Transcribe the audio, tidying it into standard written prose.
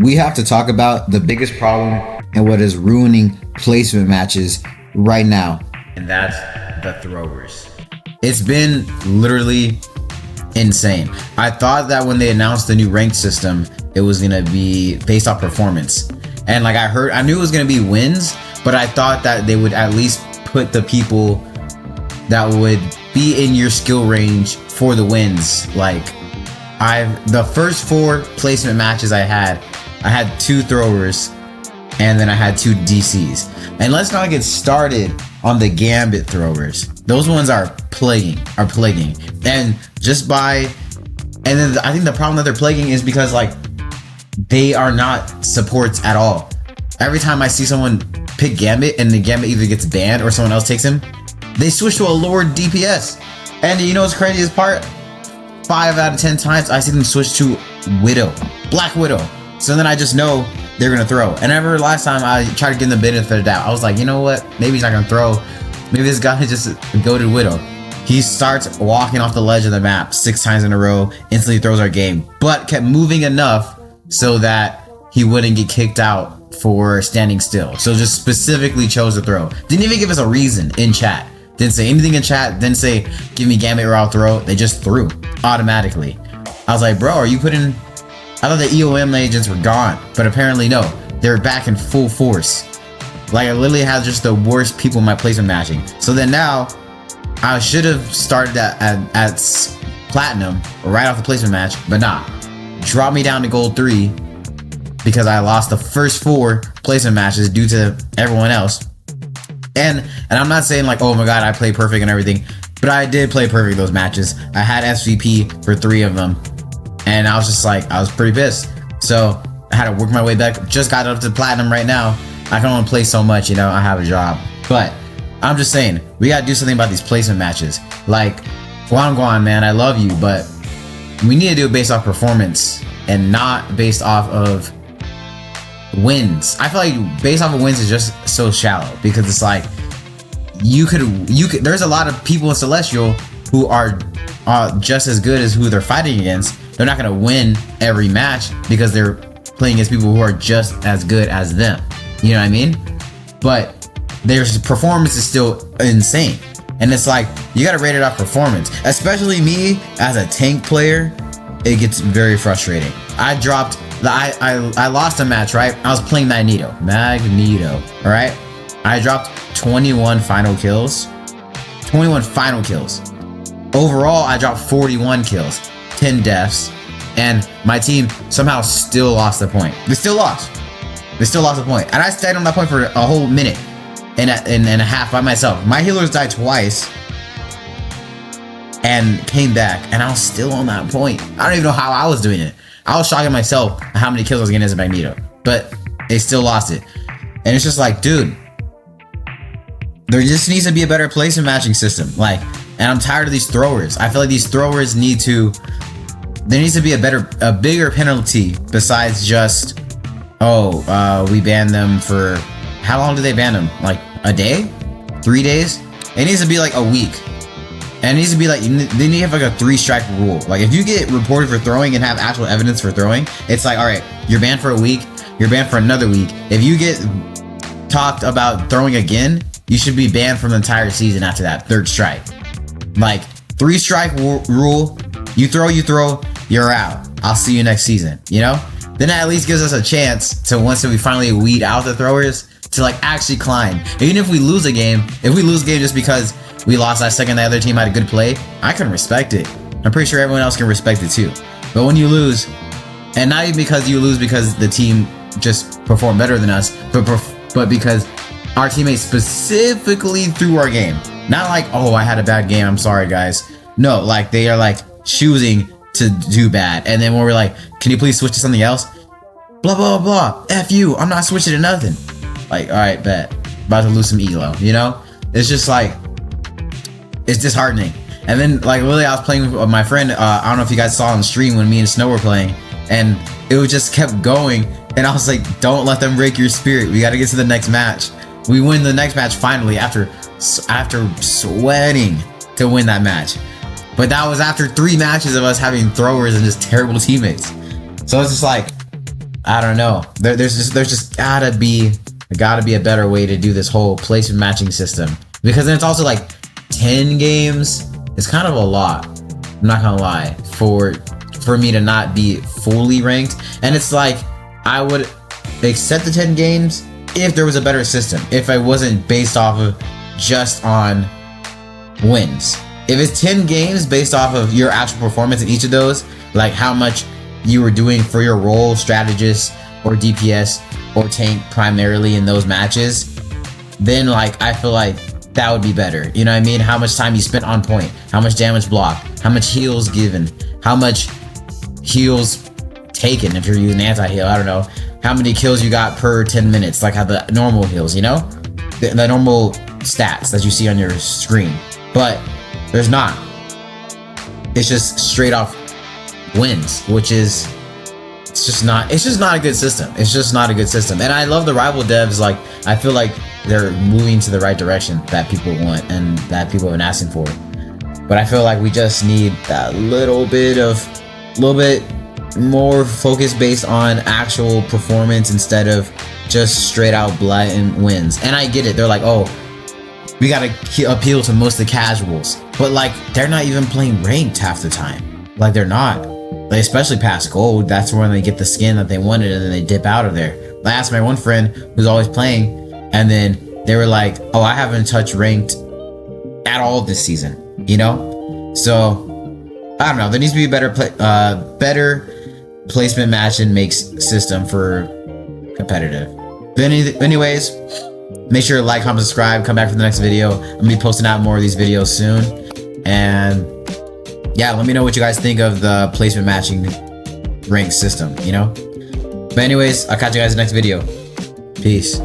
we have to talk about the biggest problem and what is ruining placement matches right now. And that's the throwers. It's been literally insane. I thought that when they announced the new ranked system, it was gonna be based off performance. And like I knew it was gonna be wins, but I thought that they would at least put the people that would be in your skill range for the wins. Like the first 4 placement matches I had 2 throwers and then I had 2 DCs. And let's not get started on the Gambit throwers. Those ones are plaguing. And then I think the problem that they're plaguing is because like they are not supports at all. Every time I see someone pick Gambit and the Gambit either gets banned or someone else takes him, they switch to a lower DPS. And you know what's craziest part? 5 out of 10 times I see them switch to Widow, Black Widow. So then I just know they're gonna throw. And I remember last time I tried to give them the benefit of the doubt. I was like, you know what? Maybe he's not gonna throw. Maybe this guy just go to Widow. He starts walking off the ledge of the map 6 times in a row, instantly throws our game, but kept moving enough so that he wouldn't get kicked out for standing still. So just specifically chose to throw. Didn't even give us a reason in chat. Didn't say anything in chat. Didn't say, give me Gambit or I'll throw. They just threw automatically. I was like, bro, are you putting... I thought the EOM agents were gone, but apparently no. They're back in full force. Like I literally had just the worst people in my placement matching. So then now, I should have started at Platinum right off the placement match, but nah. Dropped me down to Gold 3 because I lost the first 4 placement matches due to everyone else. And I'm not saying like, oh my god, I played perfect and everything, but I did play perfect those matches. I had SVP for 3 of them, and I was just like, I was pretty pissed. So I had to work my way back. Just got up to Platinum right now. I can only play so much, you know, I have a job. But I'm just saying, we gotta do something about these placement matches. Like, Guan, man, I love you, but we need to do it based off performance and not based off of wins. I feel like based off of wins is just so shallow because it's like you could there's a lot of people in Celestial who are just as good as who they're fighting against. They're not gonna win every match because they're playing against people who are just as good as them. You know what I mean? But their performance is still insane. And it's like you gotta rate it off performance. Especially me as a tank player, it gets very frustrating. I lost a match, right? I was playing Magneto, all right? I dropped 21 final kills. Overall, I dropped 41 kills, 10 deaths, and my team somehow still lost the point. They still lost the point. And I stayed on that point for a whole minute and a half by myself. My healers died twice and came back, and I was still on that point. I don't even know how I was doing it. I was shocking myself at how many kills I was getting as a Magneto, but they still lost it. And it's just like, dude, there just needs to be a better placement matching system. Like, and I'm tired of these throwers. I feel like these throwers there needs to be a bigger penalty besides just, we banned them for, how long did they ban them? Like a day? 3 days? It needs to be like a week. And it needs to be like, they need to have like a 3-strike rule. Like if you get reported for throwing and have actual evidence for throwing, it's like, all right, you're banned for a week, you're banned for another week. If you get talked about throwing again, you should be banned from the entire season after that 3rd strike. Like 3-strike rule, you throw, you're out. I'll see you next season, you know? Then that at least gives us a chance to, once we finally weed out the throwers, to like actually climb. Even if we lose a game, just because we lost that second, the other team had a good play, I can respect it. I'm pretty sure everyone else can respect it too. But when you lose, and not even because you lose because the team just performed better than us, but because our teammates specifically threw our game. Not like, oh, I had a bad game, I'm sorry guys. No, like they are like choosing to do bad. And then when we're like, can you please switch to something else? Blah, blah, blah, F you, I'm not switching to nothing. Like, all right, bet. About to lose some elo, you know? It's just like, it's disheartening. And then like literally I was playing with my friend, I don't know if you guys saw on stream when me and Snow were playing, and it just kept going, and I was like, don't let them break your spirit, we gotta get to the next match. We win the next match finally after sweating to win that match. But that was after 3 matches of us having throwers and just terrible teammates. So it's just like, I don't know. There's just gotta be a better way to do this whole placement matching system, because then it's also like 10 games. It's kind of a lot. I'm not gonna lie, for me to not be fully ranked. And it's like, I would accept the 10 games if there was a better system, if I wasn't based off of just on wins. If it's 10 games based off of your actual performance in each of those, like how much you were doing for your role, strategist or DPS or tank primarily in those matches, then like I feel like that would be better. You know what I mean? How much time you spent on point, how much damage blocked, how much heals given, how much heals taken if you're using anti-heal, I don't know, how many kills you got per 10 minutes, like how the normal heals, you know? The normal stats that you see on your screen. But there's not. It's just straight off wins, which is it's just not a good system. It's just not a good system. And I love the rival devs. Like, I feel like they're moving to the right direction that people want and that people have been asking for. But I feel like we just need that little bit more focus based on actual performance instead of just straight out blatant wins. And I get it. They're like, oh, we gotta appeal to most of the casuals, but like they're not even playing ranked half the time. Like they're not. Like, especially past gold, that's when they get the skin that they wanted and then they dip out of there. I asked my one friend who's always playing, and then they were like, oh, I haven't touched ranked at all this season, you know? So I don't know, there needs to be a better placement match and makes system for competitive. But anyways, make sure to like, comment, subscribe, come back for the next video. I'm gonna be posting out more of these videos soon. And yeah, let me know what you guys think of the placement matching rank system, you know? But anyways, I'll catch you guys in the next video. Peace.